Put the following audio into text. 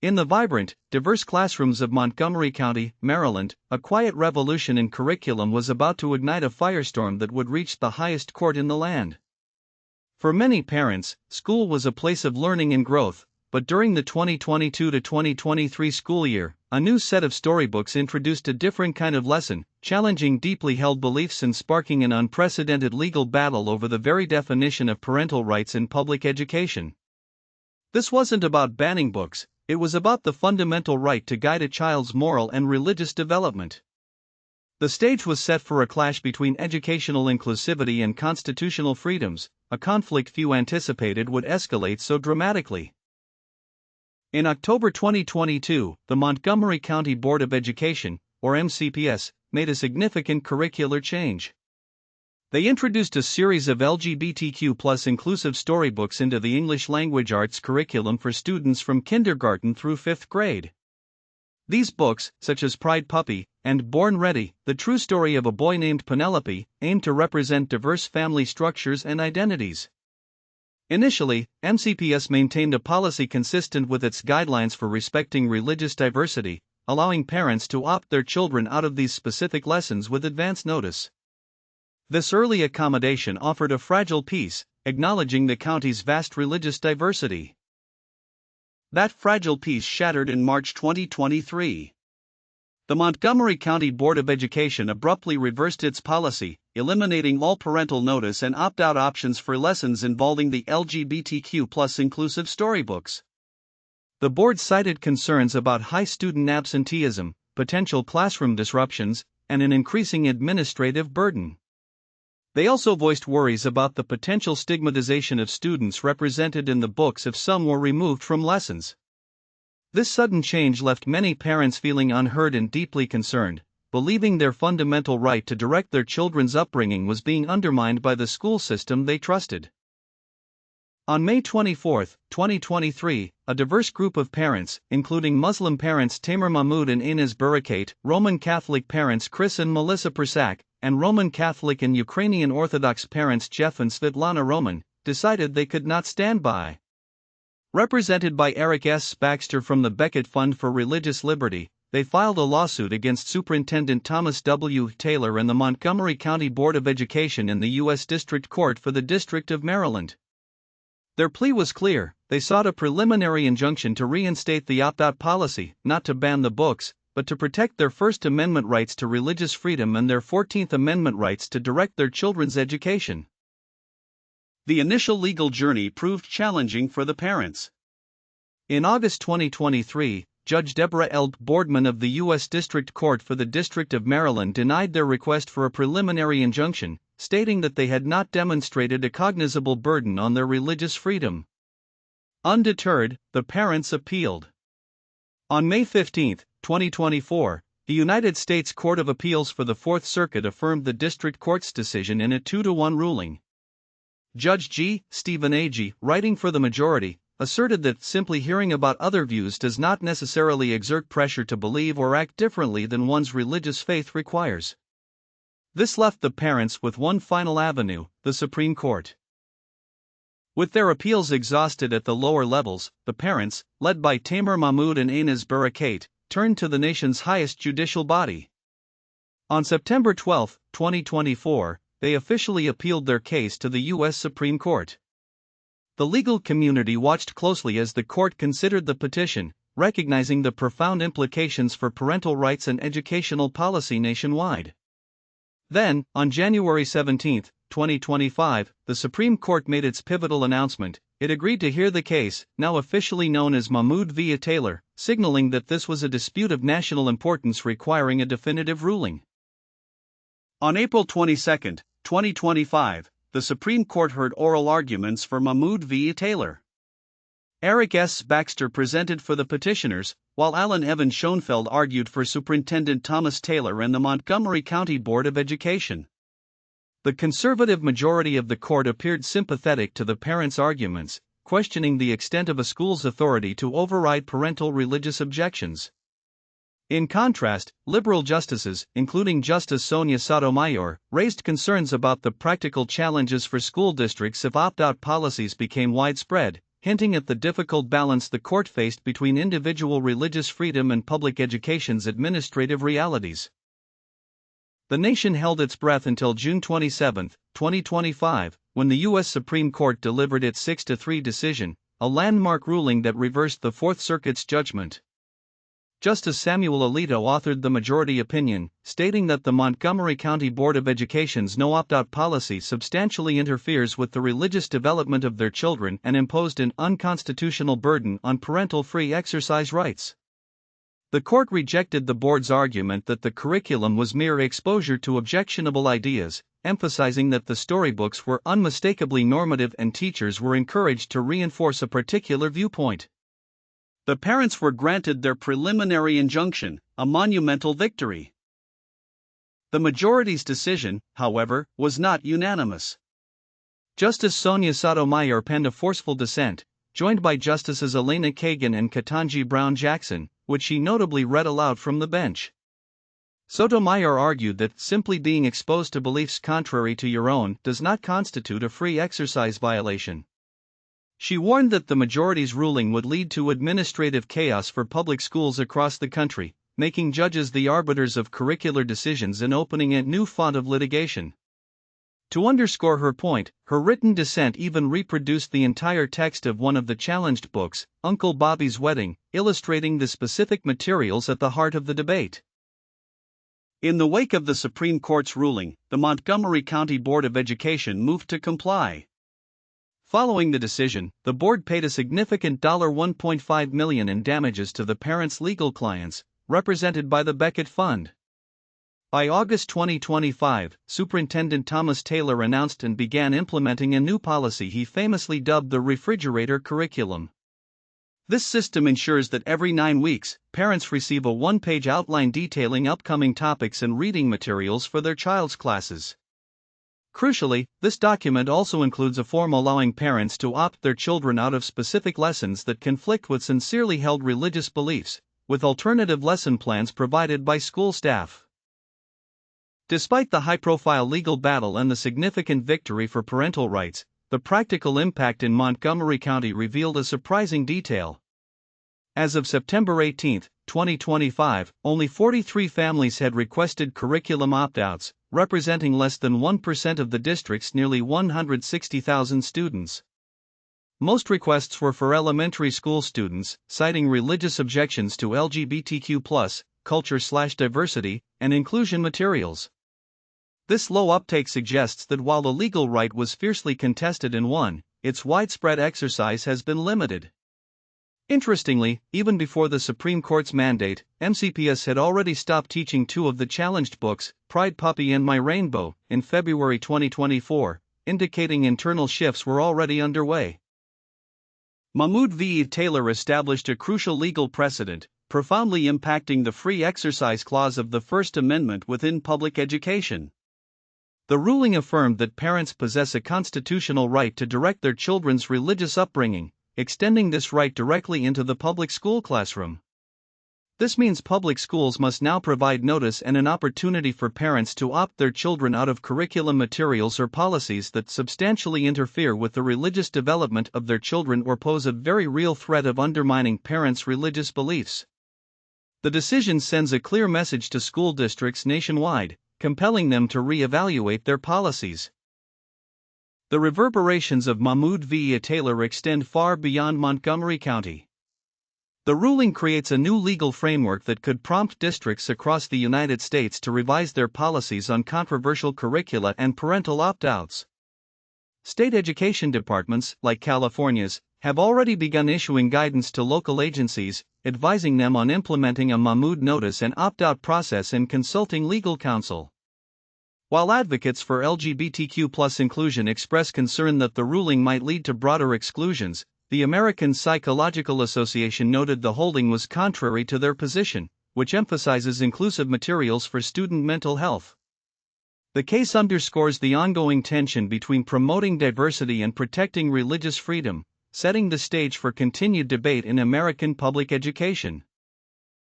In the vibrant, diverse classrooms of Montgomery County, Maryland, a quiet revolution in curriculum was about to ignite a firestorm that would reach the highest court in the land. For many parents, school was a place of learning and growth, but during the 2022 to 2023 school year, a new set of storybooks introduced a different kind of lesson, challenging deeply held beliefs and sparking an unprecedented legal battle over the very definition of parental rights in public education. This wasn't about banning books, it was about the fundamental right to guide a child's moral and religious development. The stage was set for a clash between educational inclusivity and constitutional freedoms, a conflict few anticipated would escalate so dramatically. In October 2022, the Montgomery County Board of Education, or MCPS, made a significant curricular change. They introduced a series of LGBTQ+ inclusive storybooks into the English language arts curriculum for students from kindergarten through 5th grade. These books, such as Pride Puppy and Born Ready, the true story of a boy named Penelope, aim to represent diverse family structures and identities. Initially, MCPS maintained a policy consistent with its guidelines for respecting religious diversity, allowing parents to opt their children out of these specific lessons with advance notice. This early accommodation offered a fragile peace, acknowledging the county's vast religious diversity. That fragile peace shattered in March 2023. The Montgomery County Board of Education abruptly reversed its policy, eliminating all parental notice and opt-out options for lessons involving the LGBTQ+ inclusive storybooks. The board cited concerns about high student absenteeism, potential classroom disruptions, and an increasing administrative burden. They also voiced worries about the potential stigmatization of students represented in the books if some were removed from lessons. This sudden change left many parents feeling unheard and deeply concerned, believing their fundamental right to direct their children's upbringing was being undermined by the school system they trusted. On May 24, 2023, a diverse group of parents, including Muslim parents Tamer Mahmoud and Inez Barakat, Roman Catholic parents Chris and Melissa Persak, and Roman Catholic and Ukrainian Orthodox parents Jeff and Svetlana Roman, decided they could not stand by. Represented by Eric S. Baxter from the Beckett Fund for Religious Liberty, they filed a lawsuit against Superintendent Thomas W. Taylor and the Montgomery County Board of Education in the U.S. District Court for the District of Maryland. Their plea was clear: they sought a preliminary injunction to reinstate the opt-out policy, not to ban the books, but to protect their First Amendment rights to religious freedom and their 14th Amendment rights to direct their children's education. The initial legal journey proved challenging for the parents. In August 2023, Judge Deborah L. Boardman of the U.S. District Court for the District of Maryland denied their request for a preliminary injunction, stating that they had not demonstrated a cognizable burden on their religious freedom. Undeterred, the parents appealed. On May 15, 2024, the United States Court of Appeals for the Fourth Circuit affirmed the District Court's decision in a 2-1 ruling. Judge G. Stephen Agee, writing for the majority, asserted that simply hearing about other views does not necessarily exert pressure to believe or act differently than one's religious faith requires. This left the parents with one final avenue: the Supreme Court. With their appeals exhausted at the lower levels, the parents, led by Tamer Mahmoud and Inez Barakat, turned to the nation's highest judicial body. On September 12, 2024, they officially appealed their case to the U.S. Supreme Court. The legal community watched closely as the court considered the petition, recognizing the profound implications for parental rights and educational policy nationwide. Then, on January 17, 2025, the Supreme Court made its pivotal announcement. It agreed to hear the case, now officially known as Mahmoud v. Taylor, signaling that this was a dispute of national importance requiring a definitive ruling. On April 22, 2025, the Supreme Court heard oral arguments for Mahmoud v. Taylor. Eric S. Baxter presented for the petitioners, while Alan Evan Schoenfeld argued for Superintendent Thomas Taylor and the Montgomery County Board of Education. The conservative majority of the court appeared sympathetic to the parents' arguments, questioning the extent of a school's authority to override parental religious objections. In contrast, liberal justices, including Justice Sonia Sotomayor, raised concerns about the practical challenges for school districts if opt-out policies became widespread, hinting at the difficult balance the court faced between individual religious freedom and public education's administrative realities. The nation held its breath until June 27, 2025, when the U.S. Supreme Court delivered its 6-3 decision, a landmark ruling that reversed the Fourth Circuit's judgment. Justice Samuel Alito authored the majority opinion, stating that the Montgomery County Board of Education's no opt-out policy substantially interferes with the religious development of their children and imposed an unconstitutional burden on parental free exercise rights. The court rejected the board's argument that the curriculum was mere exposure to objectionable ideas, emphasizing that the storybooks were unmistakably normative and teachers were encouraged to reinforce a particular viewpoint. The parents were granted their preliminary injunction, a monumental victory. The majority's decision, however, was not unanimous. Justice Sonia Sotomayor penned a forceful dissent, joined by Justices Elena Kagan and Ketanji Brown Jackson, which she notably read aloud from the bench. Sotomayor argued that simply being exposed to beliefs contrary to your own does not constitute a free exercise violation. She warned that the majority's ruling would lead to administrative chaos for public schools across the country, making judges the arbiters of curricular decisions and opening a new font of litigation. To underscore her point, her written dissent even reproduced the entire text of one of the challenged books, Uncle Bobby's Wedding, illustrating the specific materials at the heart of the debate. In the wake of the Supreme Court's ruling, the Montgomery County Board of Education moved to comply. Following the decision, the board paid a significant $1.5 million in damages to the parents' legal clients, represented by the Beckett Fund. By August 2025, Superintendent Thomas Taylor announced and began implementing a new policy he famously dubbed the refrigerator curriculum. This system ensures that every 9 weeks, parents receive a one-page outline detailing upcoming topics and reading materials for their child's classes. Crucially, this document also includes a form allowing parents to opt their children out of specific lessons that conflict with sincerely held religious beliefs, with alternative lesson plans provided by school staff. Despite the high-profile legal battle and the significant victory for parental rights, the practical impact in Montgomery County revealed a surprising detail. As of September 18, 2025, only 43 families had requested curriculum opt-outs, representing less than 1% of the district's nearly 160,000 students. Most requests were for elementary school students, citing religious objections to LGBTQ+, culture/diversity, and inclusion materials. This low uptake suggests that while the legal right was fiercely contested and won, its widespread exercise has been limited. Interestingly, even before the Supreme Court's mandate, MCPS had already stopped teaching 2 of the challenged books, Pride Puppy and My Rainbow, in February 2024, indicating internal shifts were already underway. Mahmoud v. Taylor established a crucial legal precedent, profoundly impacting the free exercise clause of the First Amendment within public education. The ruling affirmed that parents possess a constitutional right to direct their children's religious upbringing, extending this right directly into the public school classroom. This means public schools must now provide notice and an opportunity for parents to opt their children out of curriculum materials or policies that substantially interfere with the religious development of their children or pose a very real threat of undermining parents' religious beliefs. The decision sends a clear message to school districts nationwide, compelling them to re-evaluate their policies. The reverberations of Mahmoud v. Taylor extend far beyond Montgomery County. The ruling creates a new legal framework that could prompt districts across the United States to revise their policies on controversial curricula and parental opt-outs. State education departments, like California's, have already begun issuing guidance to local agencies, advising them on implementing a Mahmoud notice and opt-out process and consulting legal counsel. While advocates for LGBTQ+ inclusion express concern that the ruling might lead to broader exclusions, the American Psychological Association noted the holding was contrary to their position, which emphasizes inclusive materials for student mental health. The case underscores the ongoing tension between promoting diversity and protecting religious freedom, setting the stage for continued debate in American public education.